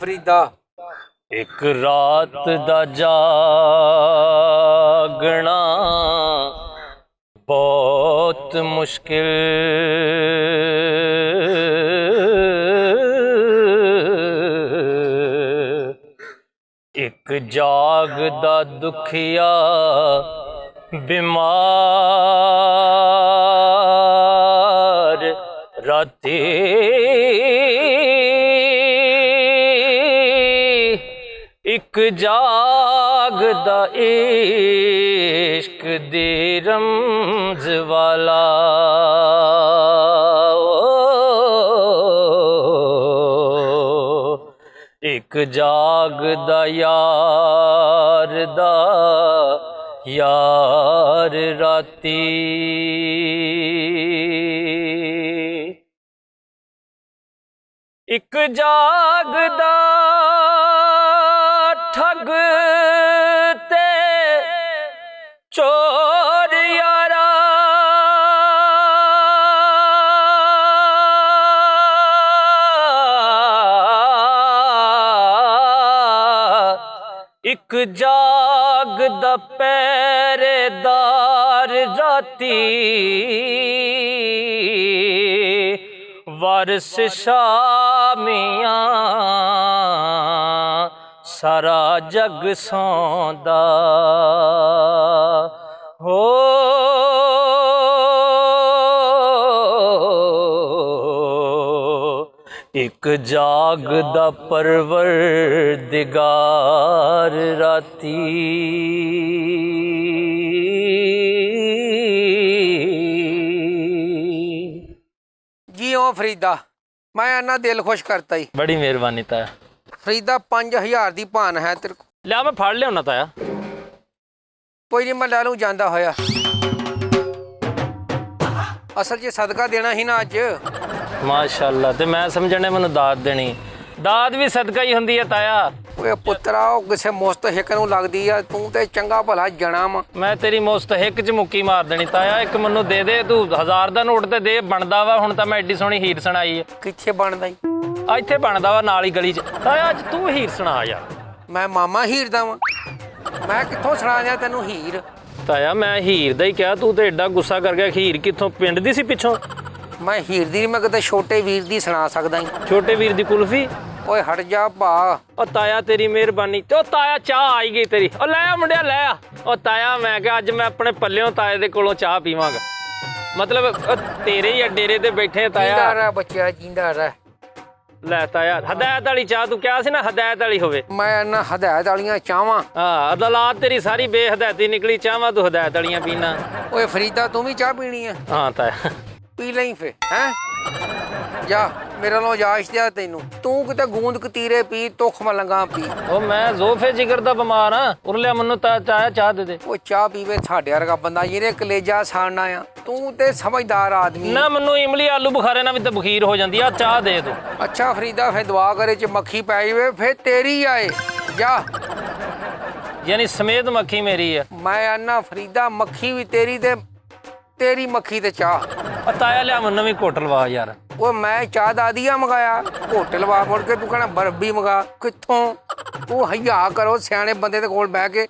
फरीदा। एक रात दा जागना बहुत मुश्किल, एक जागदा दुखिया बीमार राती एक जागदा इश्क दी रमज वाला एक जागदा यार दा यार राती। एक जागदा ठग ते चोर यारा, एक जागदा पहरेदार राती वारिस शामियां सारा जग सौंदा हो। एक जागदा परवरदिगार राती। जी ओ फरीदा, मैं आना दिल खुश करता ही। बड़ी मेहरबानी ताया। फरीदा 5000 दी भान है तेरे को। लिया मैं फाड़ लिया ताया। कोई नहीं, मैं लै लूँ जांदा होया। असल च सदका देना ही ना अज। माशाअल्लाह, ते मैं समझने मैनू दाद देनी। दाद भी सदका ही हुंदी है ताया। ओए पुत्रा, ਉਹ ਕਿਸੇ ਮੁਸਤਹਿਕ ਨੂੰ ਲੱਗਦੀ ਆ, ਤੂੰ ਤੇ ਚੰਗਾ ਭਲਾ ਜਣਾ ਵਾ। मैं तेरी मुस्तहिक च मुक्की मार देनी ताया। एक मैनू दे दे तू 1000 ਦਾ ਨੋਟ ਤੇ ਦੇ ਬਣਦਾ ਵਾ। ਹੁਣ ਤਾਂ ਮੈਂ ਐਡੀ ਸੋਹਣੀ ਹੀਰ ਸੁਣਾਈ ਹੈ। ਕਿੱਥੇ ਬਣਦਾ ਈ? ਇੱਥੇ ਬਣਦਾ ਵਾ ਨਾਲ ਹੀ ਗਲੀ 'ਚ। ਤਾਇਆ ਅੱਜ ਤੂੰ ਹੀਰ ਸੁਣਾ ਯਾਰ। ਮੈਂ ਮਾਮਾ ਹੀਰ ਦਾ ਵਾਂ। ਮੈਂ ਕਿੱਥੋਂ ਸੁਣਾ ਦਿਆਂ ਤੈਨੂੰ ਹੀਰ? ਤਾਇਆ ਮੈਂ ਹੀਰ ਦਾ ਹੀ ਕਿਹਾ, ਤੂੰ ਤੇ ਐਡਾ ਗੁੱਸਾ ਕਰ ਗਿਆ। ਹੀਰ ਕਿੱਥੋਂ? ਪਿੰਡ ਦੀ ਸੀ ਪਿੱਛੋਂ। ਮੈਂ ਹੀਰ ਦੀ ਮੈਂ ਕਿਤੇ ਛੋਟੇ ਵੀਰ ਦੀ ਸੁਣਾ ਸਕਦਾ ਈ। ਛੋਟੇ ਵੀਰ ਦੀ ਕੁਲਫੀ। ਓਏ ਹਟ ਜਾ ਭਾ। ਉਹ ਤਾਇਆ ਤੇਰੀ ਮਿਹਰਬਾਨੀ। ਤੇ ਉਹ ਤਾਇਆ ਚਾਹ ਆਈ ਗਈ ਤੇਰੀ। ਉਹ ਲੈ ਆ ਮੁੰਡਿਆ ਲੈ ਆ। ਉਹ ਤਾਇਆ ਮੈਂ ਕਿਹਾ ਅੱਜ ਮੈਂ ਆਪਣੇ ਪੱਲਿਓਂ ਤਾਏ ਦੇ ਕੋਲੋਂ ਚਾਹ ਪੀਵਾਂਗਾ। ਮਤਲਬ ਤੇਰੇ ਹੀ ਡੇਰੇ ਤੇ ਬੈਠੇ ਤਾਇਆ। ਜਿੰਦਾ ਰਹਿ ਬੱਚਿਆ, ਜਿੰਦਾ ਰਹਿ। ਲੈ ਤਾਇਆ ਹਦਾਇਤ ਵਾਲੀ ਚਾਹ ਤੂੰ ਕਿਹਾ ਸੀ ਨਾ, ਹਦਾਇਤ ਵਾਲੀ ਹੋਵੇ। ਮੈਂ ਨਾ ਹਦਾਇਤ ਵਾਲੀਆਂ ਚਾਹਾਂ। ਹਾਂ ਅਦਾਲਤ ਤੇਰੀ ਸਾਰੀ ਬੇਹਦਾਇਤੀ ਨਿਕਲੀ। ਚਾਹਾਂ ਤੂੰ ਹਦਾਇਤ ਵਾਲੀਆਂ ਪੀਣਾ। ਓਏ ਫਰੀਦਾ, ਤੂੰ ਵੀ ਚਾਹ ਪੀਣੀ ਆ? ਹਾਂ ਤਾਇਆ ਪੀ ਲਈ ਫੇ। ਹੈਂ ਜਾ ਮੇਰੇ ਨਾਲ ਜਾਇਸ਼ ਦਿਆ ਤੈਨੂੰ। ਤੂੰ ਕਿਤੇ ਗੂੰਦ ਕਤੀਰੇ ਪੀ, ਤੁਖ ਮਲੰਗਾ ਪੀ। ਉਹ ਮੈਂ ਜ਼ੋਫੇ ਜਿਗਰ ਦਾ ਬਿਮਾਰ ਆ। ਉਰਲਿਆ ਮੈਨੂੰ ਤਾਇਆ ਚਾਹ ਦੇ ਦੇ। ਉਹ ਚਾਹ ਪੀਵੇ ਸਾਡੇ ਵਰਗਾ ਬੰਦਾ ਜਿਹਨੇ ਕਲੇਜਾ ਸਾੜਨਾ ਆ। ਤੂੰ ਤੇ ਸਮਝਦਾਰ ਆਦਮੀ ਨਾ ਮੈਨੂੰ ਇਮਲੀ ਆਲੂ ਬੁਖਾਰੇ ਨਾਲ ਵੀ ਤਾਂ ਬਖੀਰ ਹੋ ਜਾਂਦੀ ਆ। ਚਾਹ ਦੇ ਤੂੰ। ਅੱਛਾ ਫਰੀਦਾ, ਫੇ ਦੁਆ ਕਰੇ ਚ ਮੱਖੀ ਪੈ ਜਾਵੇ ਫੇ ਤੇਰੀ ਆਏ। ਜਾ ਯਾਨੀ ਸਮੇਤ ਮੱਖੀ ਮੇਰੀ ਆ। ਮੈਂ ਆਨਾ ਫਰੀਦਾ, ਮੱਖੀ ਵੀ ਤੇਰੀ ਤੇ ਤੇਰੀ ਮੱਖੀ ਤੇ ਚਾਹ। ਤਾਇਆ ਲਿਆ ਮੈਨੂੰ ਵੀ ਘੁੱਟ ਲਵਾ ਯਾਰ। ਉਹ ਮੈਂ ਚਾਹ ਦਾਦੀਆ ਮੰਗਾਇਆ, ਹੋਟਲ ਵਾ ਮੁੜ ਕੇ ਤੂੰ ਕਹਿਣਾ ਬਰਫੀ ਮੰਗਾ। ਕਿੱਥੋਂ? ਤੂੰ ਹਯਾ ਕਰੋ, ਸਿਆਣੇ ਬੰਦੇ ਦੇ ਕੋਲ ਬਹਿ ਕੇ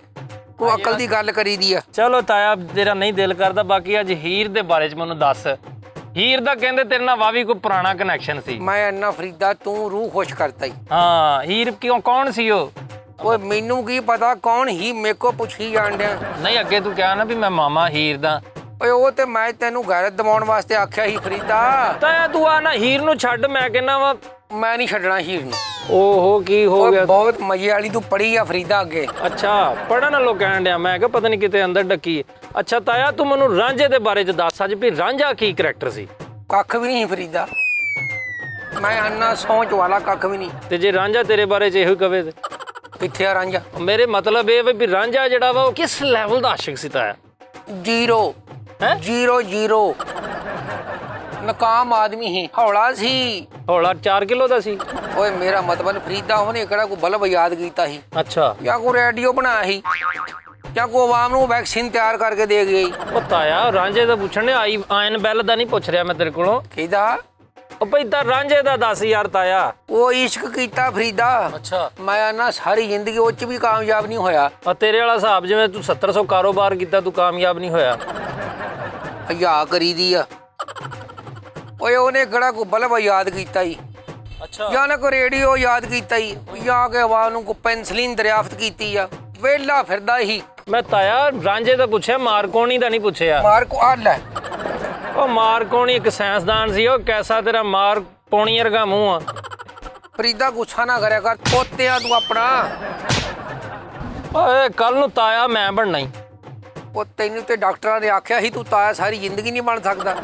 ਤੂੰ ਅਕਲ ਦੀ ਗੱਲ ਕਰੀ ਦੀ ਆ। ਚਲੋ ਤਾਇਆ ਤੇਰਾ ਨਹੀਂ ਦਿਲ ਕਰਦਾ। ਬਾਕੀ ਅੱਜ ਹੀਰ ਦੇ ਬਾਰੇ ਚ ਮੈਨੂੰ ਦੱਸ। ਹੀਰ ਦਾ ਕਹਿੰਦੇ ਤੇਰੇ ਨਾਲ ਵਾਵੀ ਕੋਈ ਪੁਰਾਣਾ ਕਨੈਕਸ਼ਨ ਸੀ। ਮੈਂ ਅੰਨਾ ਫਰੀਦਾ, ਤੂੰ ਰੂਹ ਖੁਸ਼ ਕਰਤਾ ਈ। ਹਾਂ ਹੀਰ ਕਿਉਂ? ਕੌਣ ਸੀ ਉਹ? ਓਏ ਮੈਨੂੰ ਕੀ ਪਤਾ ਕੌਣ ਹੀ, ਮੇਰੇ ਕੋ ਪੁੱਛੀ ਜਾਣ ਡਿਆ। ਨਹੀਂ ਅੱਗੇ ਤੂੰ ਕਿਹਾ ਨਾ ਵੀ ਮੈਂ ਮਾਮਾ ਹੀਰ ਦਾ। ਓਏ ਉਹ ਤੇ ਮੈਂ ਤੈਨੂੰ ਗੈਰਤ ਦਿਵਾਉਣ ਵਾਸਤੇ ਆਖਿਆ ਸੀ ਫਰੀਦਾ। ਤਾਇਆ ਤੂੰ ਆ ਨਾ ਹੀਰ ਨੂੰ ਛੱਡ। ਮੈਂ ਕਹਿੰਦਾ ਵਾ ਮੈਂ ਨਹੀਂ ਛੱਡਣਾ ਹੀਰ ਨੂੰ। ਓਹੋ ਕੀ ਹੋ ਗਿਆ? ਬਹੁਤ ਮਜ਼ੇ ਵਾਲੀ ਤੂੰ ਪੜੀ ਆ ਫਰੀਦਾ ਅੱਗੇ। ਅੱਛਾ ਪੜਨ ਨਾਲੋਂ ਕਹਿਣ ਡਿਆ। ਮੈਂ ਕਿਹਾ ਪਤਾ ਨਹੀਂ ਕਿਤੇ ਅੰਦਰ ਡੱਕੀ। ਅੱਛਾ ਤਾਇਆ ਤੂੰ ਮੈਨੂੰ ਰਾਂਝੇ ਦੇ ਬਾਰੇ ਚ ਦੱਸ ਅੱਜ ਵੀ ਰਾਂਝਾ ਕੀ ਕਰੈਕਟਰ ਸੀ? ਕੱਖ ਵੀ ਨਹੀਂ ਫਰੀਦਾ, ਮੈਂ ਆਨਾ ਸੋਚ ਵਾਲਾ ਕੱਖ ਵੀ ਨਹੀਂ। ਤੇ ਜੇ ਰਾਂਝਾ ਤੇਰੇ ਬਾਰੇ ਚ ਇਹੋ ਕਵੇ ਤੇ ਕਿੱਥੇ ਆ ਰਾਂਝਾ? ਮੇਰੇ ਮਤਲਬ ਇਹ ਵੀ ਰਾਂਝਾ ਜਿਹੜਾ ਵਾ ਉਹ ਕਿਸ ਲੈਵਲ ਦਾ ਆਸ਼ਿਕ ਸੀ ਤਾਇਆ? ਜ਼ੀਰੋ ਹੈ। ਜ਼ੀਰੋ ਨਕਾਮ ਆਦਮੀ ਹੀ। ਹੌਲਾ ਸੀ। ਹੌਲਾ 4 ਕਿਲੋ ਦਾ ਸੀ। ਓਏ ਮੇਰਾ ਮਤਲਬ ਫਰੀਦਾ ਉਹਨੇ ਕਿਹੜਾ ਕੋਈ ਬਲਬ ਯਾਦ ਕੀਤਾ ਸੀ? ਅੱਛਾ ਜਾਂ ਕੋਈ ਰੇਡੀਓ ਬਣਾਇਆ ਸੀ ਜਾਂ ਕੋਈ ਆਵਾਮ ਨੂੰ ਵੈਕਸੀਨ ਤਿਆਰ ਕਰਕੇ ਦੇ ਗਈ? ਉਹ ਤਾਇਆ ਰਾਂਝੇ ਦਾ ਪੁੱਛਣ ਨੇ ਆਇਨ ਬੈਲ ਦਾ ਨਹੀਂ ਪੁੱਛ ਰਿਹਾ ਮੈਂ ਤੇਰੇ ਕੋਲੋਂ। ਕਿਹਦਾ? ਉਹ ਭਈ ਤਾਂ ਰਾਂਝੇ ਦਾ ਦੱਸ ਯਾਰ ਤਾਇਆ। ਉਹ ਇਸ਼ਕ ਕੀਤਾ ਫਰੀਦਾ। ਅੱਛਾ। ਮੈਂ ਨਾ ਸਾਰੀ ਜ਼ਿੰਦਗੀ ਉਹ ਚ ਵੀ ਕਾਮਯਾਬ ਨਹੀਂ ਹੋਇਆ। ਆ ਤੇਰੇ ਵਾਲਾ ਹਿਸਾਬ ਜਿਵੇਂ ਤੂੰ 700 ਕਾਰੋਬਾਰ ਕੀਤਾ ਤੂੰ ਕਾਮਯਾਬ ਨਹੀਂ ਹੋਇਆ। ਹਯਾ ਕਰੀਦੀ ਆ। ਓਏ ਉਹਨੇ ਕਿਹੜਾ ਕੋ ਬਲਬ ਯਾਦ ਕੀਤਾ ਈ। ਅੱਛਾ। ਜਾਂ ਨਾ ਕੋ ਰੇਡੀਓ ਯਾਦ ਕੀਤਾ ਈ, ਜਾਂ ਕੇ ਹਵਾ ਨੂੰ ਕੋ ਪੈਨਸਲੀਨ ਦਰਿਆਫਤ ਕੀਤੀ ਆ। ਵੇਲਾ ਫਿਰਦਾ ਹੀ। ਮੈਂ ਤਾਇਆ ਰਾਂਝੇ ਦਾ ਪੁੱਛਿਆ, ਮਾਰਕੋਣੀ ਦਾ ਨਹੀਂ ਪੁੱਛਿਆ। ਮਾਰ ਕੋ ਆ ਲੈ। ਉਹ ਮਾਰਕੋਣੀ ਇੱਕ ਸਾਇੰਸਦਾਨ ਸੀ, ਉਹ ਕੈਸਾ ਤੇਰਾ ਮਾਰ ਪੌਣੀ ਵਰਗਾ ਮੂੰਹ ਆ। ਫਰੀਦਾ ਗੁੱਸਾ ਨਾ ਕਰਿਆ ਕਰ, ਪੋਤਿਆਂ ਤੂੰ ਆਪਣਾ। ਓਏ ਕੱਲ ਨੂੰ ਤਾਇਆ ਮੈਂ ਬਣਨਾ ਈ। ਉਹ ਤੈਨੂੰ ਤੇ ਡਾਕਟਰਾਂ ਨੇ ਆਖਿਆ ਸੀ ਤੂੰ ਤਾਇਆ ਸਾਰੀ ਜ਼ਿੰਦਗੀ ਨਹੀਂ ਬਣ ਸਕਦਾ।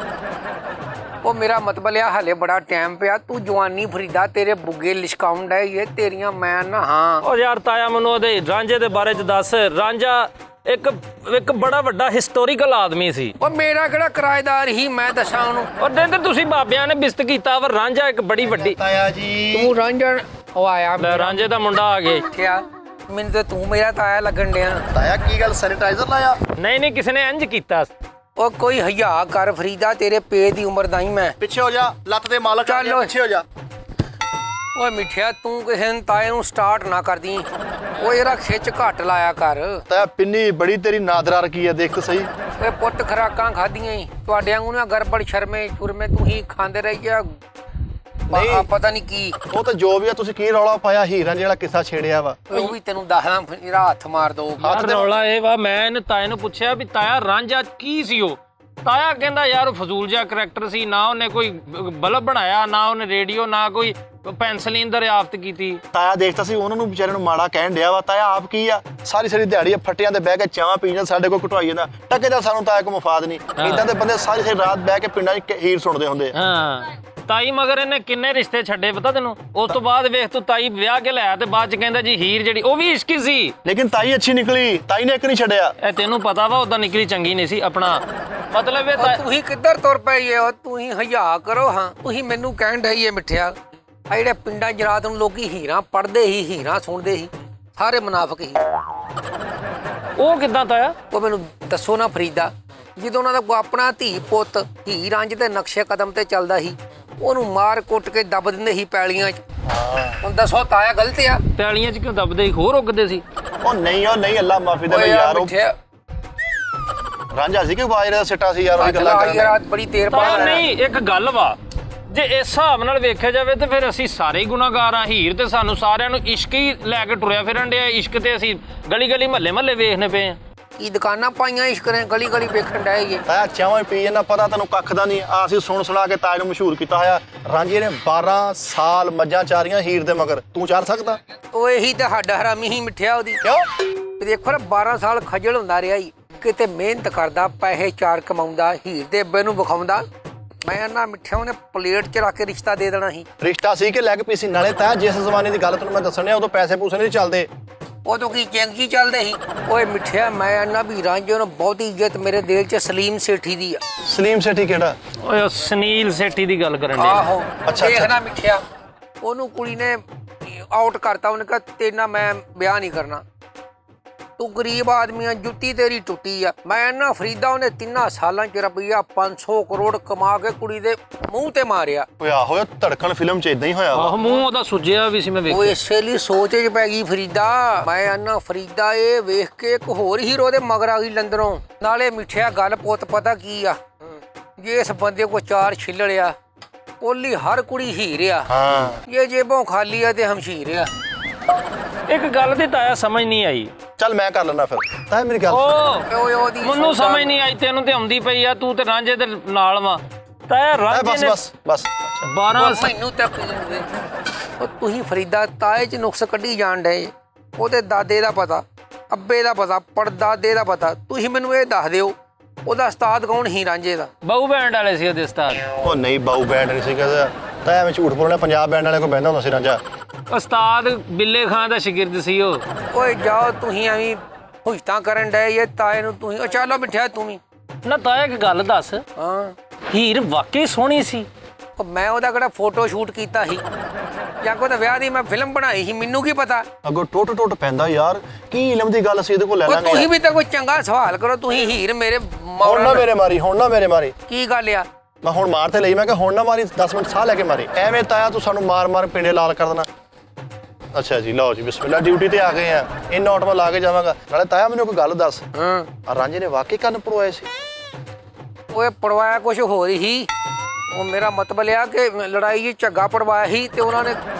ਉਹ ਮੇਰਾ ਮਤਲਬ ਆ ਹਲੇ ਬੜਾ ਟਾਈਮ ਪਿਆ। ਤੂੰ ਜਵਾਨੀ ਫਰੀਦਾ, ਤੇਰੇ ਬੁੱਗੇ ਲਿਸ਼ਕਾਉਣ ਡਏ ਇਹ ਤੇਰੀਆਂ ਮੈਂ ਨਾ। ਹਾਂ ਉਹ ਯਾਰ ਤਾਇਆ ਮੈਨੂੰ ਉਹਦੇ ਰਾਂਝੇ ਦੇ ਬਾਰੇ ਚ ਦੱਸ। ਰਾਂਝਾ ਇੱਕ ਬੜਾ ਵੱਡਾ ਹਿਸਟੋਰੀਕਲ ਆਦਮੀ ਸੀ। ਉਹ ਮੇਰਾ ਕਿਹੜਾ ਕਿਰਾਏਦਾਰ ਹੀ, ਮੈਂ ਦੱਸਾਂ ਉਹਨੂੰ। ਔਰ ਦਿਨ ਤੇ ਤੁਸੀਂ ਬਾਬਿਆਂ ਨੇ ਬਿਸਤ ਕੀਤਾ ਵਾ। ਰਾਂਝਾ ਇੱਕ ਬੜੀ ਵੱਡੀ ਤਾਇਆ ਜੀ ਤੂੰ ਰਾਂਝਣ ਉਹ ਆਇਆ ਲੈ ਰਾਂਝੇ ਦਾ ਮੁੰਡਾ ਆ ਗਿਆ। ਕਿਹਾ ਮੈਨੂੰ ਤੇ ਤੂੰ ਮੇਰਾ ਤਾਇਆ ਲੱਗਣ ਡਿਆ। ਤਾਇਆ ਕੀ ਗੱਲ ਸੈਨੀਟਾਈਜ਼ਰ ਲਾਇਆ? ਨਹੀਂ ਕਿਸੇ ਨੇ ਇੰਜ ਕੀਤਾ। ਉਹ ਕੋਈ ਹਯਾ ਕਰ ਫਰੀਦਾ, ਤੇਰੇ ਪੇ ਦੀ ਉਮਰ ਦਾ ਹੀ ਮੈਂ। ਪਿੱਛੇ ਹੋ ਜਾ, ਲੱਤ ਦੇ ਮਾਲਕ ਆ ਚੱਲ ਗਿਆ, ਓਏ। ਪਿੱਛੇ ਹੋ ਜਾ। ਓਏ ਮਿੱਠਿਆ ਤੂੰ ਕਿਸੇ ਨੂੰ ਤਾਏ ਨੂੰ ਸਟਾਰਟ ਨਾ ਕਰਦੀ। ਉਹ ਇਹਦਾ ਖਿੱਚ ਘੱਟ ਲਾਇਆ ਕਰ। ਤਾਇਆ ਪਿੰਨੀ ਬੜੀ ਤੇਰੀ ਨਾਦਰਾ ਰਕੀ ਆ, ਦੇਖ ਤਾਂ ਸਹੀ। ਓਏ ਪੁੱਤ ਖਰਾਕਾਂ ਖਾਧੀਆਂ ਹੀ ਤੁਹਾਡੇ ਵਾਂਗੂ ਨਾ ਗੜਬੜ ਸ਼ਰਮੇ ਚੁਰਮੇ ਤੂੰ ਹੀ ਖਾਂਦੇ ਰਹੀ ਜਾ। ਨਹੀਂ। ਪਤਾ ਨਹੀਂ ਕੀ ਉਹ ਤਾਂ ਜੋ ਵੀ ਆ, ਤੁਸੀਂ ਕੀ ਰੌਲਾ ਪਾਇਆ ਹੀਰਾਂ ਜਿਹੜਾ ਕਿੱਸਾ ਛੇੜਿਆ ਵਾ? ਉਹ ਵੀ ਤੈਨੂੰ ਦੱਸਦਾ, ਮੇਰਾ ਹੱਥ ਮਾਰ ਦੋ। ਯਾਰ ਰੌਲਾ ਇਹ ਵਾ, ਮੈਂ ਇਹਨੇ ਤਾਏ ਨੂੰ ਪੁੱਛਿਆ ਵੀ ਤਾਇਆ ਰਾਂਝਾ ਕੀ ਸੀ ਉਹ। ਤਾਇਆ ਕਹਿੰਦਾ ਯਾਰ ਉਹ ਫਜ਼ੂਲ ਜਿਹਾ ਕਰੈਕਟਰ ਸੀ, ਨਾ ਉਹਨੇ ਕੋਈ ਬਲਬ ਬਣਾਇਆ, ਨਾ ਉਹਨੇ ਰੇਡੀਓ, ਨਾ ਕੋਈ ਪੈਨਸਲੀਨ ਦਰਿਆਫਤ ਕੀਤੀ। ਤਾਇਆ ਦੇਖਤਾ ਸੀ ਉਹਨਾਂ ਨੂੰ ਵਿਚਾਰੇ ਨੂੰ ਮਾੜਾ ਕਹਿਣ ਡਿਆ ਵਾ। ਤਾਇਆ ਆਪ ਕੀ ਆ, ਸਾਰੀ ਦਿਹਾੜੀ ਫੱਟਿਆਂ ਤੇ ਬਹਿ ਕੇ ਚਾਹ ਪੀ ਜਾਂਦਾ, ਸਾਡੇ ਕੋਲ ਘਟਵਾਈ ਜਾਂਦਾ। ਟੱਕੇ ਦਾ ਸਾਨੂੰ ਤਾਇਆ ਕੋ ਮਫਾਦ ਨਹੀਂ। ਇਦਾਂ ਦੇ ਬੰਦੇ ਸਾਰੀ ਰਾਤ ਬਹਿ ਕੇ ਪਿੰਡਾਂ 'ਚ ਹੀਰ ਸੁਣਦੇ ਹੁੰਦੇ ਆ। ਹਾਂ ਤਾਈ ਮਗਰ ਇਹਨੇ ਕਿੰਨੇ ਰਿਸ਼ਤੇ ਛੱਡੇ ਪਤਾ ਤੈਨੂੰ। ਉਸ ਤੋਂ ਬਾਅਦ ਵੇਖ ਤੂੰ ਤਾਈ ਵਿਆਹ ਕੇ ਲਿਆ ਤੇ ਬਾਅਦ ਚ ਕਹਿੰਦਾ ਜੀ ਹੀਰ ਜਿਹੜੀ ਉਹ ਵੀ ਇਸ਼ਕੀ ਸੀ। ਲੇਕਿਨ ਤਾਈ ਅੱਛੀ ਨਿਕਲੀ, ਤਾਈ ਨੇ ਇੱਕ ਨਹੀਂ ਛੱਡਿਆ। ਇਹ ਤੈਨੂੰ ਪਤਾ ਵਾ ਉਦਾਂ ਨਿਕਲੀ ਚੰਗੀ ਨਹੀਂ ਸੀ। ਆਪਣਾ ਮਤਲਬ ਇਹ ਤੂੰ ਹੀ ਕਿੱਧਰ ਤੁਰ ਪਈ ਏ? ਤੂੰ ਹੀ ਹਯਾ ਕਰੋ। ਹਾਂ ਤੁਸੀਂ ਮੈਨੂੰ ਕਹਿਣ ਢਈ ਮਿੱਠਿਆ ਆ ਜਿਹੜੇ ਪਿੰਡਾਂ 'ਚ ਰਾਤ ਨੂੰ ਲੋਕੀ ਹੀਰਾਂ ਪੜਦੇ ਹੀ, ਹੀਰਾਂ ਸੁਣਦੇ ਸੀ, ਸਾਰੇ ਮੁਨਾਫਕ ਹੀ। ਉਹ ਕਿੱਦਾਂ ਤਾਇਆ? ਉਹ ਮੈਨੂੰ ਦੱਸੋ ਨਾ ਫਰੀਦਾ, ਜਦੋਂ ਉਹਨਾਂ ਦਾ ਕੋਈ ਆਪਣਾ ਧੀ ਪੁੱਤ ਹੀਰ ਰਾਂਝ ਦੇ ਨਕਸ਼ੇ ਕਦਮ ਤੇ ਚੱਲਦਾ ਸੀ, ਉਹਨੂੰ ਮਾਰ ਕੁੱਟ ਕੇ ਦੱਬ ਦਿੰਦੇ ਸੀ ਪੈਲੀਆਂ 'ਚ। ਹੁਣ ਦੱਸੋ ਤਾਇਆ ਗਲਤ ਆ? ਪੈਲੀਆਂ 'ਚ ਕਿਉਂ ਦੱਬਦੇ ਸੀ? ਹੋਰ ਉੱਗਦੇ ਸੀ। ਉਹ ਨਹੀਂ ਅੱਲਾ ਮਾਫੀ ਦੇ ਓਏ ਯਾਰ। ਉਹ ਮਿੱਠਿਆ ਰਾਂਝਾ ਸੀ ਕਿ ਬਾਜਰੇ ਦਾ ਸਿੱਟਾ ਸੀ ਯਾਰ, ਉਹੀ ਗੱਲਾਂ ਅੱਜ ਕਰਨ। ਰਾਤ ਬੜੀ ਦੇਰ ਤਾਇਆ ਬਾਅਦ ਨਹੀਂ, ਇੱਕ ਗੱਲ ਵਾ, ਜੇ ਇਸ ਹਿਸਾਬ ਨਾਲ ਵੇਖਿਆ ਜਾਵੇ ਤੇ ਫਿਰ ਅਸੀਂ ਸਾਰੇ ਗੁਨਾਹਗਾਰ ਆ। ਹੀਰ ਤੇ ਸਾਨੂੰ ਸਾਰਿਆਂ ਨੂੰ ਇਸ਼ਕ ਹੀ ਲੈ ਕੇ ਟੁਰਿਆ ਫਿਰਨ ਡਿਆ। ਇਸ਼ਕ ਤੇ ਅਸੀਂ ਗਲੀ ਮਹੱਲੇ ਵੇਖਨੇ ਪਏ ਆ। ਕੀ ਦੁਕਾਨਾਂ ਪਾਈਆਂ ਇਸ਼ਕ ਨੇ, ਗਲੀ ਵੇਖਣ ਡਏ ਜੇ। ਤਾਇਆ ਚਾਹਾਂ ਪੀ ਜਾਂਦਾ, ਪਤਾ ਤੈਨੂੰ ਕੱਖ ਦਾ ਨਹੀਂ। ਆ ਅਸੀਂ ਸੁਣਾ ਕੇ ਤਾਜ ਨੂੰ ਮਸ਼ਹੂਰ ਕੀਤਾ ਹੋਇਆ। ਰਾਂਝੇ ਨੇ 12 ਸਾਲ ਮੱਝਾਂ ਚਾਰੀਆਂ ਹੀਰ ਦੇ ਮਗਰ, ਤੂੰ ਚਾਰ ਸਕਦਾ? ਉਹ ਇਹੀ ਤਾਂ ਹੱਡ ਹਰਾਮੀ ਹੀ ਮਿੱਠਿਆ ਉਹਦੀ। ਕਿਉਂ? ਦੇਖੋ ਨਾ 12 ਸਾਲ ਖੱਜਲ ਹੁੰਦਾ ਰਿਹਾ ਹੀ, ਕਿਤੇ ਮਿਹਨਤ ਕਰਦਾ, ਪੈਸੇ ਚਾਰ ਕਮਾਉਂਦਾ, ਹੀਰ ਦੇ ਅੱਬੇ ਨੂੰ ਵਿਖਾਉਂਦਾ। ਮੈਂ ਨਾ ਮਿੱਠਿਆ ਉਹਨੇ ਪਲੇਟ 'ਚ ਰੱਖ ਕੇ ਰਿਸ਼ਤਾ ਦੇ ਦੇਣਾ ਸੀ। ਰਿਸ਼ਤਾ ਸੀ ਕਿ ਲੈਗ ਪੀਸੀ? ਨਾਲੇ ਤਾਂ ਜਿਸ ਜ਼ਮਾਨੇ ਦੀ ਗੱਲ ਤੈਨੂੰ ਮੈਂ ਦੱਸਣ ਡਿਆ, ਉਦੋਂ ਪੈਸੇ ਪੂਸੇ ਨਹੀਂ ਚੱਲਦੇ। ਉਦੋਂ ਕੀ ਚੰਗੀ ਚੱਲਦੇ ਸੀ। ਓਏ ਮਿੱਠਿਆ ਮੈਂ ਨਾ ਵੀ ਰਾਂਝੇ ਨੂੰ ਬਹੁਤੀ ਇੱਜ਼ਤ ਮੇਰੇ ਦਿਲ 'ਚ ਸਲੀਮ ਸੇਠੀ ਦੀ ਆ। ਸਲੀਮ ਸੇਠੀ ਕਿਹੜਾ? ਓਏ ਉਹ ਸੁਨੀਲ ਸੇਠੀ ਦੀ ਗੱਲ ਕਰਨ ਡਿਆ। ਆਹੋ ਅੱਛਾ। ਦੇਖਣਾ ਮਿੱਠਿਆ, ਉਹਨੂੰ ਕੁੜੀ ਨੇ ਆਊਟ ਕਰਤਾ। ਉਹਨੇ ਕਿਹਾ ਤੇਰੇ ਨਾਲ ਮੈਂ ਵਿਆਹ ਨਹੀਂ ਕਰਨਾ, ਤੂੰ ਗਰੀਬ ਆਦਮੀ ਆ, ਜੁੱਤੀ ਤੇਰੀ ਟੁੱਟੀ ਆ। ਮੈਂ ਨਾ ਫਰੀਦਾ ਉਹਨੇ 3 ਸਾਲਾਂ 'ਚ ਰੁਪਈਆ 500 ਕਰੋੜ ਕਮਾ ਕੇ ਕੁੜੀ ਦੇ ਮੂੰਹ ਤੇ ਮਾਰਿਆ। ਓਏ ਆਹੋ ਇਹ ਧੜਕਣ ਫਿਲਮ 'ਚ ਇਦਾਂ ਹੀ ਹੋਇਆ ਵਾ। ਆਹ ਮੂੰਹ ਉਹਦਾ ਸੁੱਜਿਆ ਵੀ ਸੀ, ਮੈਂ ਉਹ ਵੇਖਿਆ। ਇਸੇ ਲਈ ਸੋਚ 'ਚ ਪੈ ਗਈ ਫਰੀਦਾ। ਮੈਂ ਨਾ ਫਰੀਦਾ ਇਹ ਵੇਖ ਕੇ ਇੱਕ ਹੋਰ ਹੀਰੋ ਦੇ ਮਗਰ ਆ ਗਈ ਲੰਦਨੋਂ। ਨਾਲੇ ਮਿੱਠਿਆ ਗੱਲ ਪੁੱਤ ਪਤਾ ਕੀ ਆ, ਜੇ ਇਸ ਬੰਦੇ ਕੋ 4 ਛਿੱਲੜ ਆ, ਉਹਲੀ ਹਰ ਕੁੜੀ ਹੀਰ ਆ। ਹਾਂ ਇਹ ਜੇਬੋਂ ਖਾਲੀ ਆ ਤੇ ਹਮਸ਼ੀਰ ਆ। ਇੱਕ ਗੱਲ ਦੀ ਤਾਇਆ ਸਮਝ ਨਹੀਂ ਆਈ। ਚੱਲ ਮੈਂ ਕਰ ਲੈਣਾ ਫਿਰ। ਤਾਇਆ ਮੇਰੀ ਗੱਲ ਓਏ ਉਹਦੀ ਮੈਨੂੰ ਸਮਝ ਨਹੀਂ ਆਈ, ਤੈਨੂੰ ਤੇ ਆਉਂਦੀ ਪਈ ਆ। ਤੂੰ ਤੇ ਰਾਂਝੇ ਦੇ ਨਾਲ ਵਾ। ਤਾਇਆ ਰਾਂਝੇ ਬਸ ਨੇ ਬਸ ਬਸ 12 ਮੈਨੂੰ ਤੱਕ ਉਹ ਤੁਸੀਂ ਫਰੀਦਾ ਤਾਏ 'ਚ ਨੁਕਸ ਕੱਢੀ ਜਾਣ ਡਏ। ਉਹਦੇ ਦਾਦੇ ਦਾ ਪਤਾ, ਅੱਬੇ ਦਾ ਪਤਾ, ਪੜਦਾਦੇ ਦਾ ਪਤਾ। ਤੁਸੀਂ ਮੈਨੂੰ ਇਹ ਦੱਸ ਦਿਓ ਉਹਦਾ ਉਸਤਾਦ ਕੌਣ ਸੀ ਰਾਂਝੇ ਦਾ? ਬਹੁ ਬੈਂਡ ਵਾਲੇ ਸੀ ਉਹਦੇ ਉਸਤਾਦ। ਉਹ ਨਹੀਂ ਬਾਊ ਬੈਂਡ ਨਹੀਂ ਸੀ ਕਹਿੰਦਾ। ਤਾਇਆ ਐਵੇਂ ਝੂਠ ਬੋਲਣਾ, ਪੰਜਾਬ ਬੈਂਡ ਵਾਲੇ ਕੋਲ ਬਹਿੰਦਾ ਹੁੰਦਾ ਸੀ ਰਾਂਝਾ। ਉਸਤਾਦ ਬਿੱਲੇ ਖਾਨ ਦਾ ਸ਼ਾਗਿਰਦ ਸੀ ਉਹ। ਓਏ ਜਾਓ ਤੁਸੀਂ ਐਵੇਂ ਹੁਸ਼ਤਾਂ ਕਰਨ ਡਏ ਇਹ ਤਾਏ ਨੂੰ। ਤੁਸੀਂ ਚਲੋ ਮਿੱਠਿਆ ਤੂੰ ਵੀ ਨਾ ਤਾਇਆ ਇੱਕ ਗੱਲ ਦੱਸ, ਹਾਂ। ਹੀਰ ਵਾਕਈ ਸੋਹਣੀ ਸੀ? ਉਹ ਮੈਂ ਉਹਦਾ ਕਿਹੜਾ ਫੋਟੋ ਸ਼ੂਟ ਕੀਤਾ ਸੀ ਜਾਂ ਕੋਈ ਵਿਆਹ ਦੀ ਮੈਂ ਫਿਲਮ ਬਣਾਈ ਸੀ, ਮੈਨੂੰ ਕੀ ਪਤਾ। ਅੱਗੋਂ ਟੁੱਟ ਪੈਂਦਾ ਯਾਰ। ਕੀ ਇਲਮ ਦੀ ਗੱਲ ਸੀ, ਇਹਦੇ ਕੋਲ ਲੈ ਉਹ ਲਾਂਗੇ। ਤੁਸੀਂ ਵੀ ਤਾਂ ਕੋਈ ਚੰਗਾ ਸਵਾਲ ਕਰੋ। ਤੁਸੀਂ ਹੀਰ ਮੇਰੇ ਹੁਣ ਨਾ ਮੇਰੇ ਮਾਰੀ, ਹੁਣ ਨਾ ਮੇਰੇ ਮਾਰੀ। ਕੀ ਗੱਲ ਆ? ਮੈਂ ਹੁਣ ਮਾਰ ਤੇ ਲਈ, ਮੈਂ ਕਿਹਾ ਹੁਣ ਨਾ ਮਾਰੀ, 10 ਮਿੰਟ ਸਾਹ ਲੈ ਕੇ ਮਾਰੀ। ਐਵੇਂ ਤਾਇਆ ਤੂੰ ਸਾਨੂੰ ਮਾਰ ਪਿੰਡੇ ਲਾਲ ਕਰ ਦੇਣਾ। ਅੱਛਾ ਜੀ, ਲਓ ਜੀ ਬਿਸਮਿਲ੍ਲਾ, ਡਿਊਟੀ ਤੇ ਆ ਗਏ ਆ, ਇਨ ਆਟੋਮਾ ਲਾ ਕੇ ਜਾਵਾਂਗਾ। ਨਾਲੇ ਤਾਇਆ ਮੈਨੂੰ ਇੱਕ ਗੱਲ ਦੱਸ, ਹਾਂ ਆ ਰਾਂਝੇ ਨੇ ਵਾਕਈ ਕੰਨ ਪੜਵਾਏ ਸੀ? ਓਏ ਪੜਵਾਇਆ ਕੁਝ ਹੋਰ ਹੀ। ਉਹ ਮੇਰਾ ਮਤਲਬ ਆ ਕਿ ਲੜਾਈ 'ਚ ਝੱਗਾ ਪੜਵਾਇਆ ਸੀ ਤੇ ਉਹਨਾਂ ਨੇ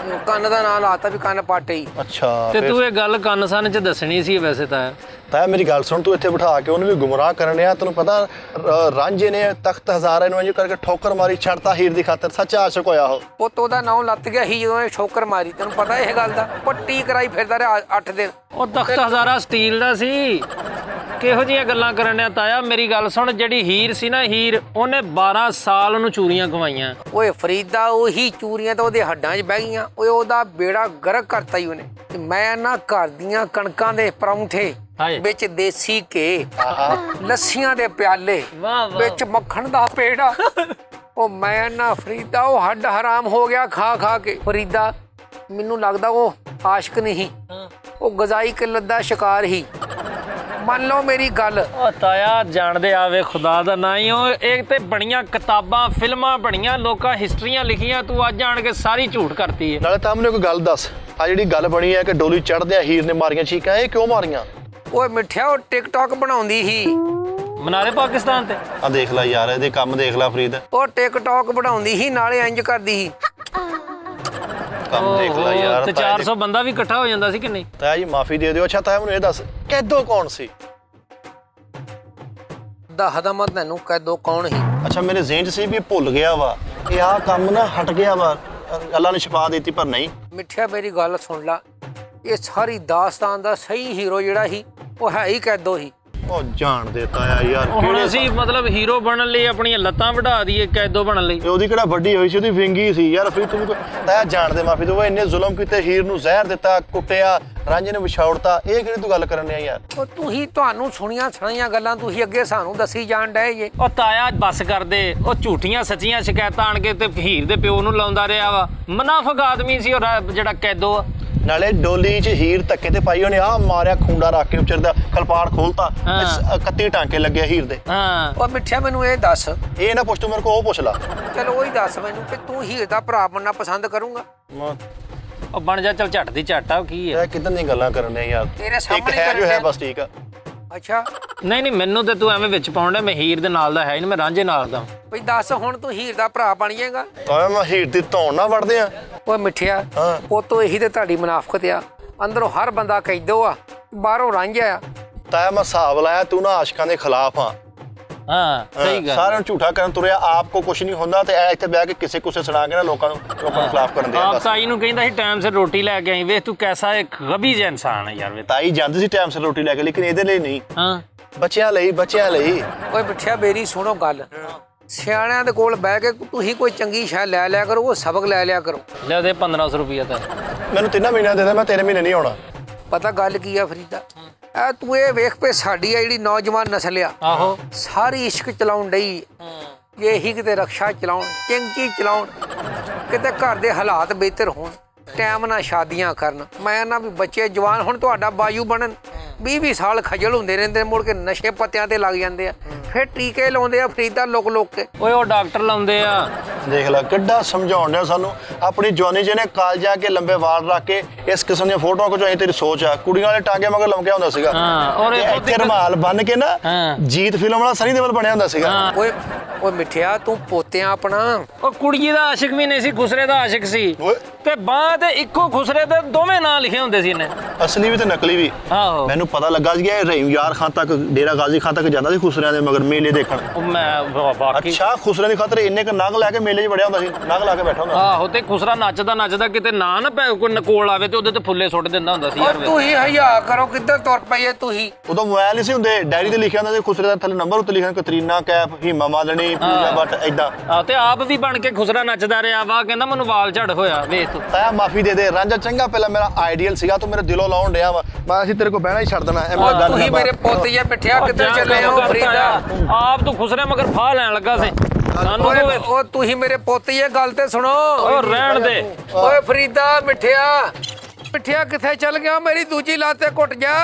ਕੰਨ ਦਾ ਨਾਂ ਲਾਤਾ ਵੀ ਕੰਨ ਪਾਟੇ ਹੀ। ਅੱਛਾ, ਤੇ ਤੂੰ ਇਹ ਗੱਲ ਕੰਨ ਸੰਨ 'ਚ ਦੱਸਣੀ ਸੀ ਵੈਸੇ ਤਾਂ। ਤਾਇਆ ਮੇਰੀ ਗੱਲ ਸੁਣ, ਤੂੰ ਇੱਥੇ ਬਿਠਾ ਕੇ ਉਹਨੂੰ ਵੀ ਗੁੰਮਰਾਹ ਕਰਨ ਡਿਆ। ਤੈਨੂੰ ਪਤਾ ਰਾਂਝੇ ਨੇ ਤਖਤ ਹਜ਼ਾਰੇ ਨੂੰ ਇੰਜ ਕਰਕੇ ਠੋਕਰ ਮਾਰੀ, ਛੱਡਤਾ ਹੀਰ ਦੀ ਖਾਤਰ। ਸੱਚਾ ਆਸ਼ਕ ਹੋਇਆ ਉਹ। ਪੁੱਤ ਉਹਦਾ ਨਾਂ ਲੱਤ ਗਿਆ ਸੀ ਜਦੋਂ ਇਹ ਠੋਕਰ ਮਾਰੀ, ਤੈਨੂੰ ਪਤਾ ਇਹ ਗੱਲ ਦਾ। ਪੱਟੀ ਕਰਾਈ ਫਿਰਦਾ ਰਿਹਾ 8 ਦਿਨ। ਉਹ ਤਖਤ ਹਜ਼ਾਰਾ ਸਟੀਲ ਦਾ ਸੀ। ਕਿਹੋ ਜਿਹੀਆਂ ਗੱਲਾਂ ਕਰਨ ਡਿਆ ਤਾਇਆ? ਮੇਰੀ ਗੱਲ ਸੁਣ, ਜਿਹੜੀ ਹੀਰ ਸੀ ਨਾ, ਹੀਰ ਉਹਨੇ 12 ਸਾਲ ਉਹਨੂੰ ਚੂਰੀਆਂ ਖਵਾਈਆਂ। ਓਏ ਫਰੀਦਾ, ਉਹੀ ਚੂਰੀਆਂ ਤਾਂ ਉਹਦੇ ਹੱਡਾਂ 'ਚ ਬਹਿ ਗਈਆਂ। ਓਏ ਉਹਦਾ ਬੇੜਾ ਗਰਕ ਕਰਤਾ ਹੀ ਉਹਨੇ। ਤੇ ਮੈਂ ਨਾ ਘਰ ਦੀਆਂ ਕਣਕਾਂ ਦੇ ਪਰੌਂਠੇ ਵਿੱਚ ਦੇਸੀ ਘੇ, ਲੱਸੀਆਂ ਦੇ ਪਿਆਲੇ ਵਿੱਚ ਮੱਖਣ ਦਾ ਪੇੜਾ। ਉਹ ਮੈਂ ਨਾ ਫਰੀਦਾ, ਉਹ ਹੱਡ ਹਰਾਮ ਹੋ ਗਿਆ ਖਾ ਖਾ ਕੇ। ਫਰੀਦਾ ਮੈਨੂੰ ਲੱਗਦਾ ਉਹ ਆਸ਼ਕ ਨਹੀਂ, ਉਹ ਗਜ਼ਾਈ ਕਿੱਲਤ ਦਾ ਸ਼ਿਕਾਰ ਹੀ। ਮੰਨ ਲਓ ਮੇਰੀ ਗੱਲ। ਉਹ ਤਾਇਆ ਜਾਣਦੇ ਆਵੇ ਖੁਦਾ ਦਾ ਨਾ ਹੀ। ਉਹ ਇੱਕ ਤੇ ਬਣੀਆਂ ਕਿਤਾਬਾਂ, ਫਿਲਮਾਂ ਬਣੀਆਂ, ਲੋਕਾਂ ਹਿਸਟਰੀਆਂ ਲਿਖੀਆਂ, ਤੂੰ ਅੱਜ ਆਣ ਕੇ ਸਾਰੀ ਝੂਠ ਕਰਤੀ ਹੈ। ਨਾਲੇ ਤਾਂ ਮੈਨੂੰ ਕੋਈ ਗੱਲ ਦੱਸ, ਆ ਜਿਹੜੀ ਗੱਲ ਬਣੀ ਹੈ ਕਿ ਡੋਲੀ ਚੜ੍ਹਦਿਆਂ ਹੀਰ ਨੇ ਮਾਰੀਆਂ ਚੀਕਾਂ, ਇਹ ਕਿਉਂ ਮਾਰੀਆਂ? ਓਏ ਮਿੱਠਿਆ, ਉਹ ਟਿਕਟੌਕ ਬਣਾਉਂਦੀ ਸੀ ਮਨਾਰੇ ਪਾਕਿਸਤਾਨ ਤੇ। ਆ ਦੇਖ ਲੈ ਯਾਰ, ਇਹਦੇ ਕੰਮ ਦੇਖ ਲੈ ਫਰੀਦ। ਉਹ ਟਿਕਟੌਕ ਬਣਾਉਂਦੀ ਸੀ, ਨਾਲੇ ਇੰਜ ਕਰਦੀ ਸੀ। ਕੰਮ ਦੇਖ ਲੈ ਯਾਰ। ਤੇ 400 ਬੰਦਾ ਵੀ ਇਕੱਠਾ ਹੋ ਜਾਂਦਾ ਸੀ ਕਿ ਨਹੀਂ? ਤਾਇਆ ਜੀ ਮਾਫੀ ਦੇ ਦਿਓ। ਅੱਛਾ ਤਾਇਆ ਮੈਨੂੰ ਇਹ ਦੱਸ, ਕੈਦੋ ਕੌਣ ਸੀ? ਦੱਸਦਾ ਮੈਂ ਤੈਨੂੰ ਕੈਦੋ ਕੌਣ ਸੀ। ਅੱਛਾ, ਮੇਰੇ ਜ਼ਿਹਨ 'ਚ ਸੀ ਵੀ ਇਹ ਭੁੱਲ ਗਿਆ ਵਾ, ਇਹ ਆਹ ਕੰਮ ਨਾ ਹਟ ਗਿਆ ਵਾ, ਅੱਲਾ ਨੇ ਸ਼ਿਫਾ ਦਿੱਤੀ, ਪਰ ਨਹੀਂ। ਮਿੱਠਿਆ ਮੇਰੀ ਗੱਲ ਸੁਣ ਲਾ, ਇਹ ਸਾਰੀ ਦਾਸਤਾਨ ਦਾ ਸਹੀ ਹੀਰੋ ਜਿਹੜਾ ਸੀ ਉਹ ਹੈ ਹੀ ਕੈਦੋ ਸੀ। ਉਹ ਜਾਣ ਦੇ ਤਾਇਆ ਯਾਰ। ਹੁਣ ਅਸੀਂ ਮਤਲਬ ਹੀਰੋ ਬਣਨ ਲਈ ਆਪਣੀਆਂ ਲੱਤਾਂ ਵਢਾ ਦਈਏ ਕੈਦੋ ਬਣਨ ਲਈ? ਉਹਦੀ ਕਿਹੜਾ ਵੱਡੀ ਹੋਈ ਸੀ, ਉਹਦੀ ਵਿੰਗੀ ਸੀ ਯਾਰ। ਫਿਰ ਤੂੰ ਤਾਇਆ ਜਾਣ ਦੇ ਮਾਫੀ ਦੋ। ਇੰਨੇ ਜ਼ੁਲਮ ਕੀਤੇ, ਹੀਰ ਨੂੰ ਜ਼ਹਿਰ ਦਿੱਤਾ, ਕੁੱਟਿਆ, ਰਾਂਝੇ ਨੇ ਵਿਛਾਉੜਤਾ, ਇਹ ਕਿਹੜੀ ਤੂੰ ਗੱਲ ਕਰਨ ਡਿਆ ਯਾਰ? ਉਹ ਤੁਸੀਂ ਤੁਹਾਨੂੰ ਸੁਣੀਆਂ ਸੁਣਾਈਆਂ ਗੱਲਾਂ ਤੁਸੀਂ ਅੱਗੇ ਸਾਨੂੰ ਦੱਸੀ ਜਾਣ ਡਏ ਜੇ। ਉਹ ਤਾਇਆ ਬੱਸ ਕਰਦੇ। ਉਹ ਝੂਠੀਆਂ ਸੱਚੀਆਂ ਸ਼ਿਕਾਇਤਾਂ ਆਣ ਕੇ ਤੇ ਹੀਰ ਦੇ ਪਿਓ ਨੂੰ ਲਾਉਂਦਾ ਰਿਹਾ ਵਾ। ਮੁਨਾਫਕ ਆਦਮੀ ਸੀ ਉਹ ਜਿਹੜਾ ਕੈਦੋ ਆ। ਨਾਲੇ ਡੋਲੀ 'ਚ ਹੀਰ ਧੱਕੇ ਤੇ ਪਾਈ, ਉਹਨੇ ਆਹ ਮਾਰਿਆ ਖੁੰਡਾ ਰੱਖ ਕੇ ਵਿਚਾਰ ਦਾ ਕਲਪਾੜ ਖੋਲਤਾ, 31 ਟਾਂਕੇ ਲੱਗੇ ਹੀਰ ਦੇ। ਹਾਂ, ਉਹ ਮਿੱਠਿਆ ਮੈਨੂੰ ਇਹ ਦੱਸ, ਇਹ ਨਾ ਪੁੱਛ ਤੂੰ ਮੇਰੇ ਕੋਲ, ਉਹ ਪੁੱਛ ਲਾ। ਚਲੋ ਉਹੀ ਦੱਸ ਮੈਨੂੰ ਕਿ ਤੂੰ ਹੀਰ ਦਾ ਭਰਾ ਬਣਨਾ ਪਸੰਦ ਕਰੂੰਗਾ? ਉਹ ਬਣ ਜਾ, ਚੱਲ ਝੱਟ ਦੀ ਝੱਟ ਆ। ਕੀ ਹੈ ਇਹ ਕਿਦਾਂ ਦੀਆਂ ਗੱਲਾਂ ਕਰਨ ਡਿਆ ਯਾਰ? ਤੇਰੇ ਇੱਕ ਸਾਹਮਣੇ ਹੈ ਜੋ ਹੈ, ਕਰਨ ਬਸ ਠੀਕ ਆ। ਅੱਛਾ ਨਹੀਂ ਮੈਨੂੰ ਤੇ ਤੂੰ ਐਵੇਂ ਵਿੱਚ ਪਾਉਣ ਡਿਆ। ਮੈਂ ਹੀਰ ਦੇ ਨਾਲ ਦਾ ਹੈ ਹੀ ਨਹੀਂ, ਮੈਂ ਰਾਂਝੇ ਨਾਲ ਦਾ। ਬਈ ਦੱਸ, ਹੁਣ ਤੂੰ ਹੀਰ ਦਾ ਭਰਾ ਬਣ ਜਾਏਗਾ? ਤਾਂ ਮੈਂ ਹੀਰ ਦੀ ਧੌਣ ਨਾ ਵੜਦੇ ਆ। ਓਏ ਮਿੱਠਿਆ, ਉਹ ਤੋਂ ਇਹੀ ਤੇ ਤੁਹਾਡੀ ਮੁਨਾਫਕਤ ਆ। ਅੰਦਰੋਂ ਹਰ ਬੰਦਾ ਕੈਦੋ ਆ, ਬਾਹਰੋਂ ਰਾਂਝਾ ਆ। ਤਾਂ ਮੈਂ ਹਿਸਾਬ ਲਾਇਆ, ਤੂੰ ਨਾ ਆਸ਼ਕਾਂ ਦੇ ਖਿਲਾਫ ਆ। ਹਾਂ ਸਹੀ ਗੱਲ। ਸਾਰਿਆਂ ਨੂੰ ਝੂਠਾ ਕਰਨ ਤੁਰਿਆ, ਆਪ ਕੋ ਕੁਝ ਨਹੀਂ ਹੁੰਦਾ ਤੇ ਇੱਥੇ ਬਹਿ ਕੇ ਕਿਸੇ ਕੁਸੇ ਸੁਣਾ ਕੇ ਨਾ ਲੋਕਾਂ ਨੂੰ ਖਿਲਾਫ ਕਰਨ ਦੇ ਆ ਆਪ ਬਸ। ਤਾਈ ਨੂੰ ਕਹਿੰਦਾ ਸੀ ਟਾਈਮ ਸਿਰ ਰੋਟੀ ਲੈ ਕੇ ਆਈ। ਵੇਖ ਤੂੰ ਕੈਸਾ ਇੱਕ ਗਬੀ ਜਿਹਾ ਇਨਸਾਨ ਹੈ ਯਾਰ। ਵੇ ਤਾਈ ਜਾਂਦੀ ਸੀ ਟਾਈਮ ਸਿਰ ਰੋਟੀ ਲੈ ਕੇ, ਲੇਕਿਨ ਇਹਦੇ ਲਈ ਨਹੀਂ, ਹਾਂ ਬੱਚਿਆਂ ਲਈ। ਓਏ ਮਿੱਠਿਆ ਮੇਰੀ ਸੁਣੋ ਗੱਲ, ਸਿਆਣਿਆਂ ਦੇ ਕੋਲ ਬਹਿ ਕੇ ਤੁਸੀਂ ਕੋਈ ਚੰਗੀ ਸ਼ੈ ਲੈ ਲਿਆ ਕਰੋ, ਉਹ ਸਬਕ ਲੈ ਲਿਆ ਕਰੋ। ਲੈ ਦੇ 1500 ਰੁਪਈਆ ਤਾਂ। ਮੈਨੂੰ 3 ਮਹੀਨਿਆਂ ਦੇ ਦੇ, ਮੈਂ 3 ਮਹੀਨੇ ਨਹੀਂ ਆਉਣਾ। ਪਤਾ ਗੱਲ ਕੀ ਆ ਫਰੀਦਾ, ਐ ਤੂੰ ਇਹ ਵੇਖ ਪੇ ਸਾਡੀ ਆ ਜਿਹੜੀ ਨੌਜਵਾਨ ਨਸਲ ਆ, ਆਹੋ ਸਾਰੀ ਇਸ਼ਕ ਚਲਾਉਣ ਡਈ। ਇਹੀ ਕਿਤੇ ਰਕਸ਼ਾ ਚਲਾਉਣ, ਚਿੰਕੀ ਚਲਾਉਣ, ਕਿਤੇ ਘਰ ਦੇ ਹਾਲਾਤ ਬਿਹਤਰ ਹੋਣ, ਟਾਈਮ ਨਾਲ ਸ਼ਾਦੀਆਂ ਕਰਨ। ਮੈਂ ਨਾ ਵੀ ਬੱਚੇ ਜਵਾਨ ਹੁਣ ਤੁਹਾਡਾ ਬਾਯੂ ਬਣਨ, 20-20 ਸਾਲ ਖਜਲ ਹੁੰਦੇ ਰਹਿੰਦੇ, ਮੁੜ ਕੇ ਨਸ਼ੇ ਪੱਤਿਆਂ ਤੇ ਲੱਗ ਜਾਂਦੇ ਆ, ਫਿਰ ਟੀਕੇ ਲਾਉਂਦੇ ਆ ਫਰੀਦਾ ਲੁਕ ਕੇ। ਓਏ ਉਹ ਡਾਕਟਰ ਲਾਉਂਦੇ ਆ। ਦੇਖ ਲੈ ਕਿੱਡਾ ਸਮਝਾਉਣ ਡਿਆ ਸਾਨੂੰ। ਆਪਣੀ ਜਵਾਨੀ 'ਚ ਇਹਨੇ ਕਾਲਜ ਜਾ ਕੇ ਲੰਬੇ ਵਾਲ ਰੱਖ ਕੇ ਇਸ ਕਿਸਮ ਦੀਆਂ ਫੋਟੋਆਂ ਖਿਚਵਾਈਆਂ। ਤੇਰੀ ਸੋਚ ਆ, ਕੁੜੀਆਂ ਵਾਲੇ ਟਾਂਗੇ ਮਗਰ ਲਮਕਿਆ ਹੁੰਦਾ ਸੀਗਾ। ਹਾਂ, ਔਰ ਇੱਥੇ ਰੁਮਾਲ ਬੰਨ ਕੇ ਨਾ ਜੀਤ ਫਿਲਮ ਵਾਲਾ ਸਨੀ ਦੇਵਲ ਬਣਿਆ ਹੁੰਦਾ ਸੀਗਾ। ਓਏ ਓਏ ਮਿੱਠਿਆ, ਤੂੰ ਪੋਤਿਆਂ ਆਪਣਾ। ਉਹ ਕੁੜੀ ਦਾ ਆਸ਼ਿਕ ਵੀ ਨਹੀਂ ਸੀ, ਖੁਸਰੇ ਦਾ ਆਸ਼ਿਕ ਸੀ। ਤੇ ਬਾਂਹ ਤੇ ਇੱਕੋ ਖੁਸਰੇ ਦੇ ਦੋਵੇਂ ਨਾਂ ਲਿਖੇ ਹੁੰਦੇ ਸੀ ਇਹਨੇ, ਅਸਲੀ ਵੀ ਤੇ ਨਕਲੀ ਵੀ। ਆਹੋ ਮੈਨੂੰ ਪਤਾ ਲੱਗਾ ਸੀ ਇਹ ਰਹੀਮ ਯਾਰ ਖਾਨ ਤੱਕ, ਡੇਰਾ ਗਾਜ਼ੀ ਖਾਨ ਤੱਕ ਜਾਂਦਾ ਸੀ ਖੁਸਰਿਆਂ ਦੇ ਮਗਰ ਮੇਲੇ ਦੇਖਣ। ਉਹ ਮੈਂ ਬਾਕੀ ਅੱਛਾ, ਖੁਸਰਿਆਂ ਦੀ ਖਾਤਰ ਇੰਨੇ ਕ ਨਗ ਲੈ ਕੇ ਮੇਲੇ 'ਚ ਵੜਿਆ ਹੁੰਦਾ ਸੀ, ਨਗ ਲਾ ਕੇ ਬੈਠਾ ਹੁੰਦਾ। ਆਹੋ, ਤੇ ਖੁਸਰਾ ਨੱਚਦਾ ਕਿਤੇ ਨਾ ਕੋਈ ਨਕੋਲ ਆਵੇ ਤੇ ਉਹਦੇ ਤੇ ਫੁੱਲੇ ਸੁੱਟ ਦਿੰਦਾ ਹੁੰਦਾ ਸੀ ਯਾਰ। ਤੁਸੀਂ ਹਯਾ ਕਰੋ, ਕਿੱਧਰ ਤੁਰ ਪਈਏ ਤੁਸੀਂ? ਉਦੋਂ ਮੋਬਾਈਲ ਨਹੀਂ ਸੀ ਹੁੰਦੇ, ਡਾਇਰੀ ਤੇ ਲਿਖਿਆ ਹੁੰਦਾ ਸੀ ਖੁਸਰੇ ਦਾ ਥੱਲੇ ਨੰਬਰ ਉੱਤੇ ਲਿਖਿਆ ਕਤਰੀਨਾ ਕੈਫ, ਹੀਮਾ ਮਾਲਣੀ, ਪੂਜਾ ਭੱਟ, ਏਦਾਂ। ਆ ਤੇ ਆਪ ਵੀ ਬਣ ਕੇ ਖੁਸਰਾ ਨੱਚਦਾ ਰਿਹਾ ਵਾ, ਕਹਿੰਦਾ ਮੈਨੂੰ ਵਾਲ ਝੜ ਹੋਇਆ। ਵੇਖ ਤੂੰ ਤਾਇਆ ਮਾਫੀ ਦੇ ਦੇ, ਰਾਂਝਾ ਚੰਗਾ ਪਹਿਲਾਂ ਮੇਰਾ ਆਈਡੀਅਲ ਸੀਗਾ, ਤੂੰ ਮੇਰੇ ਦਿਲੋਂ ਲਾਉਣ ਡਿਆ ਵਾ। ਮੈਂ ਅਸੀਂ ਤੇਰੇ ਕੋਲ ਬਹਿਣਾ ਹੀ ਛੱਡ ਦੇਣਾ। ਇਹ ਮੇਰਾ ਗੱਲ ਤੁਸੀਂ ਮੇਰੇ ਪੁੱਤ ਜੇ ਪਿੱਠਿਆ ਕਿੱਧਰ ਚੱਲੇ ਹੋ ਫਰੀਦਾ? ਆਪ ਤੂੰ ਖੁਸਰੇ ਮਗਰ ਫਾਹ ਲੈਣ ਲੱਗਾ ਸੀ ਸਾਨੂੰ। ਉਹ ਤੁਸੀਂ ਮੇਰੇ ਪੁੱਤ ਜੇ ਗੱਲ ਤੇ ਸੁਣੋ। ਉਹ ਰਹਿਣ ਦੇ। ਓਏ ਫਰੀਦਾ, ਮਿੱਠਿਆ ਕਿੱਥੇ ਚੱਲ ਗਿਆ? ਮੇਰੀ ਦੂਜੀ ਲੱਤ ਤੇ ਘੁੱਟ ਜਾ।